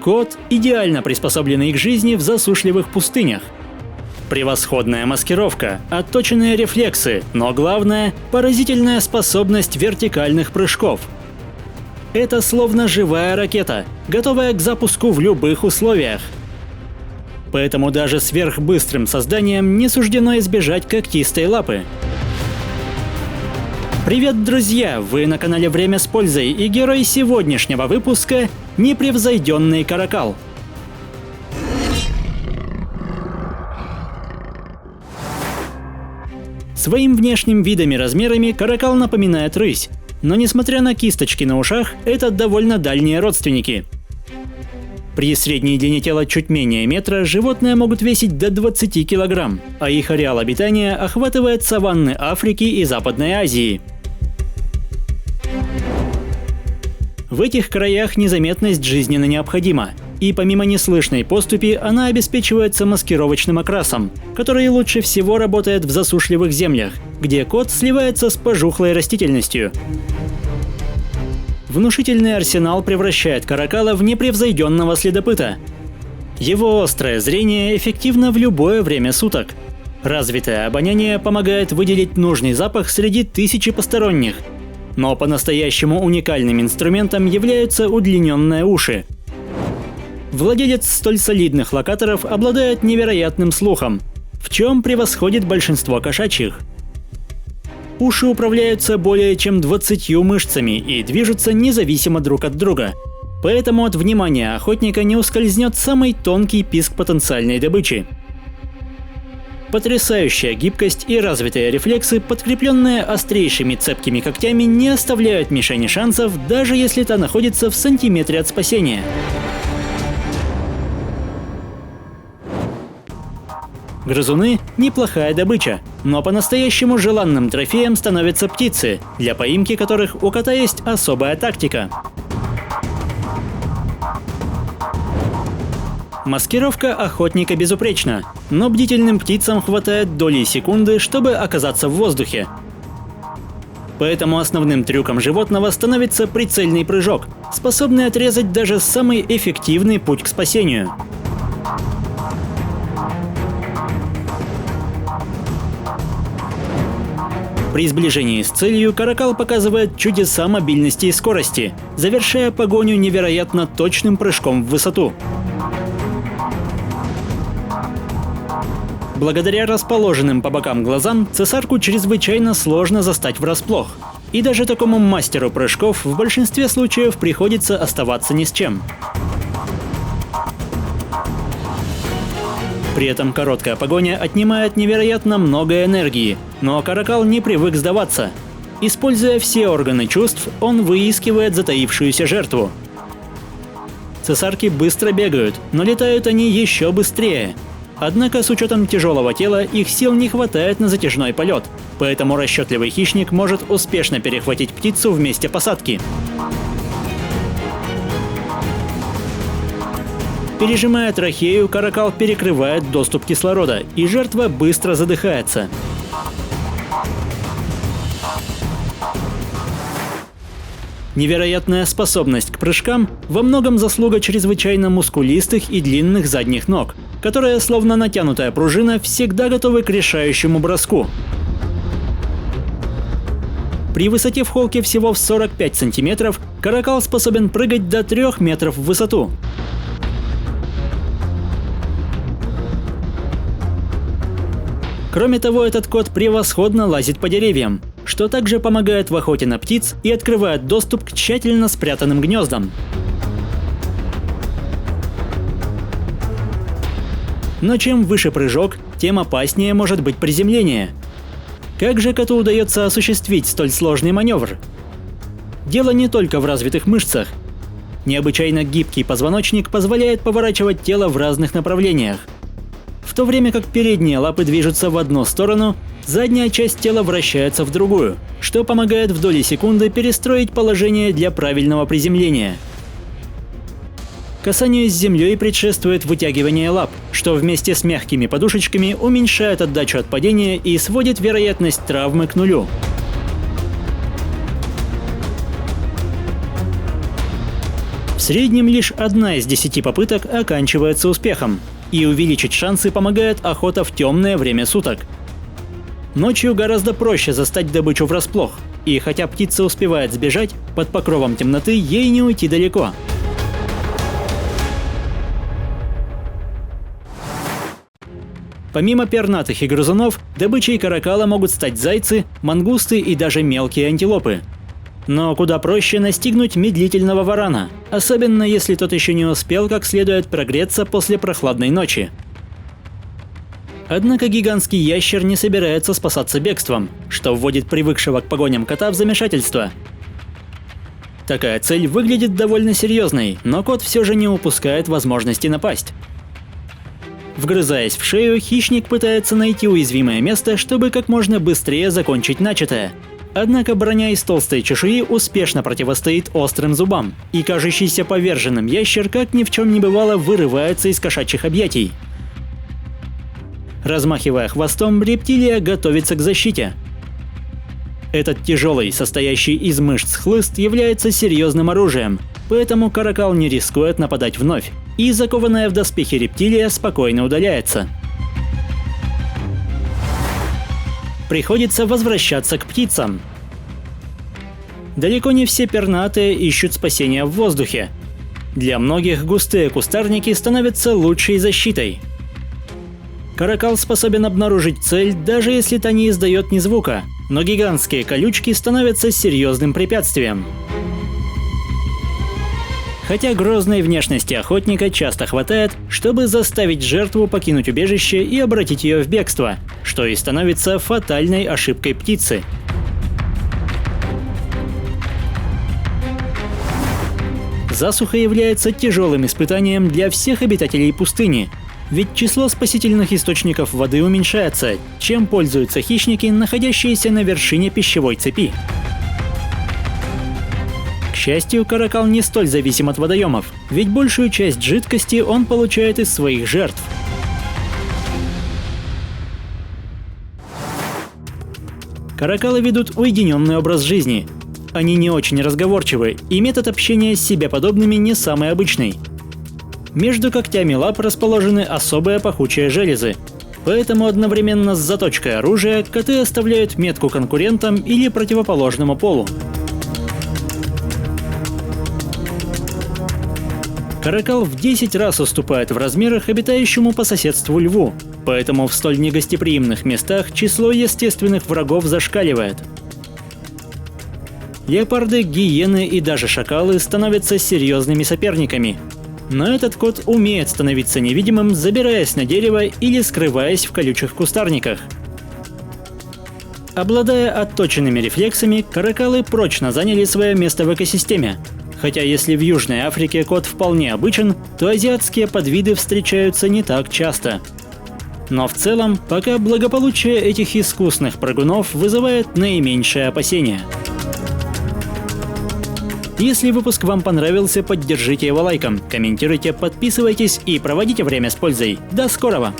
Кот идеально приспособленный к жизни в засушливых пустынях. Превосходная маскировка, отточенные рефлексы, но главное – поразительная способность вертикальных прыжков. Это словно живая ракета, готовая к запуску в любых условиях. Поэтому даже сверхбыстрым созданиям не суждено избежать когтистой лапы. Привет, друзья! Вы на канале «Время с пользой», и герой сегодняшнего выпуска – непревзойденный каракал. Своим внешним видом и размерами каракал напоминает рысь, но несмотря на кисточки на ушах, это довольно дальние родственники. При средней длине тела чуть менее метра животные могут весить до 20 килограмм, а их ареал обитания охватывает саванны Африки и Западной Азии. В этих краях незаметность жизненно необходима, и помимо неслышной поступи она обеспечивается маскировочным окрасом, который лучше всего работает в засушливых землях, где кот сливается с пожухлой растительностью. Внушительный арсенал превращает каракала в непревзойденного следопыта. Его острое зрение эффективно в любое время суток. Развитое обоняние помогает выделить нужный запах среди тысячи посторонних. Но по-настоящему уникальным инструментом являются удлиненные уши. Владелец столь солидных локаторов обладает невероятным слухом, в чем превосходит большинство кошачьих. Уши управляются более чем 20 мышцами и движутся независимо друг от друга. Поэтому от внимания охотника не ускользнет самый тонкий писк потенциальной добычи. Потрясающая гибкость и развитые рефлексы, подкрепленные острейшими цепкими когтями, не оставляют мишени шансов, даже если та находится в сантиметре от спасения. Грызуны – неплохая добыча, но по-настоящему желанным трофеем становятся птицы, для поимки которых у кота есть особая тактика. Маскировка охотника безупречна, но бдительным птицам хватает доли секунды, чтобы оказаться в воздухе. Поэтому основным трюком животного становится прицельный прыжок, способный отрезать даже самый эффективный путь к спасению. При сближении с целью каракал показывает чудеса мобильности и скорости, завершая погоню невероятно точным прыжком в высоту. Благодаря расположенным по бокам глазам цесарку чрезвычайно сложно застать врасплох. И даже такому мастеру прыжков в большинстве случаев приходится оставаться ни с чем. При этом короткая погоня отнимает невероятно много энергии, но каракал не привык сдаваться. Используя все органы чувств, он выискивает затаившуюся жертву. Цесарки быстро бегают, но летают они еще быстрее. Однако с учетом тяжелого тела их сил не хватает на затяжной полет, поэтому расчетливый хищник может успешно перехватить птицу в месте посадки. Пережимая трахею, каракал перекрывает доступ кислорода, и жертва быстро задыхается. Невероятная способность к прыжкам во многом заслуга чрезвычайно мускулистых и длинных задних ног, которые, словно натянутая пружина, всегда готовы к решающему броску. При высоте в холке всего в 45 сантиметров каракал способен прыгать до 3 метров в высоту. Кроме того, этот кот превосходно лазит по деревьям, что также помогает в охоте на птиц и открывает доступ к тщательно спрятанным гнездам. Но чем выше прыжок, тем опаснее может быть приземление. Как же коту удается осуществить столь сложный маневр? Дело не только в развитых мышцах. Необычайно гибкий позвоночник позволяет поворачивать тело в разных направлениях. В то время как передние лапы движутся в одну сторону, задняя часть тела вращается в другую, что помогает в доли секунды перестроить положение для правильного приземления. Касанию с землей предшествует вытягивание лап, что вместе с мягкими подушечками уменьшает отдачу от падения и сводит вероятность травмы к нулю. В среднем лишь 1 из 10 попыток оканчивается успехом, и увеличить шансы помогает охота в темное время суток. Ночью гораздо проще застать добычу врасплох, и хотя птица успевает сбежать, под покровом темноты ей не уйти далеко. Помимо пернатых и грызунов, добычей каракала могут стать зайцы, мангусты и даже мелкие антилопы. Но куда проще настигнуть медлительного варана, особенно если тот еще не успел как следует прогреться после прохладной ночи. Однако гигантский ящер не собирается спасаться бегством, что вводит привыкшего к погоням кота в замешательство. Такая цель выглядит довольно серьезной, но кот все же не упускает возможности напасть. Вгрызаясь в шею, хищник пытается найти уязвимое место, чтобы как можно быстрее закончить начатое. Однако броня из толстой чешуи успешно противостоит острым зубам, и кажущийся поверженным ящер, как ни в чем не бывало, вырывается из кошачьих объятий. Размахивая хвостом, рептилия готовится к защите. Этот тяжелый, состоящий из мышц хлыст является серьезным оружием, поэтому каракал не рискует нападать вновь, и закованная в доспехи рептилия спокойно удаляется. Приходится возвращаться к птицам. Далеко не все пернатые ищут спасения в воздухе. Для многих густые кустарники становятся лучшей защитой. Каракал способен обнаружить цель, даже если та не издает ни звука, но гигантские колючки становятся серьезным препятствием. Хотя грозной внешности охотника часто хватает, чтобы заставить жертву покинуть убежище и обратить ее в бегство, что и становится фатальной ошибкой птицы. Засуха является тяжелым испытанием для всех обитателей пустыни, ведь число спасительных источников воды уменьшается, чем пользуются хищники, находящиеся на вершине пищевой цепи. К счастью, каракал не столь зависим от водоемов, ведь большую часть жидкости он получает из своих жертв. Каракалы ведут уединенный образ жизни. Они не очень разговорчивы, и метод общения с себе подобными не самый обычный. Между когтями лап расположены особые пахучие железы, поэтому одновременно с заточкой оружия коты оставляют метку конкурентам или противоположному полу. Каракал в 10 раз уступает в размерах обитающему по соседству льву, поэтому в столь негостеприимных местах число естественных врагов зашкаливает. Леопарды, гиены и даже шакалы становятся серьезными соперниками. Но этот кот умеет становиться невидимым, забираясь на дерево или скрываясь в колючих кустарниках. Обладая отточенными рефлексами, каракалы прочно заняли свое место в экосистеме. Хотя если в Южной Африке кот вполне обычен, то азиатские подвиды встречаются не так часто. Но в целом, пока благополучие этих искусных прыгунов вызывает наименьшее опасение. Если выпуск вам понравился, поддержите его лайком, комментируйте, подписывайтесь и проводите время с пользой. До скорого!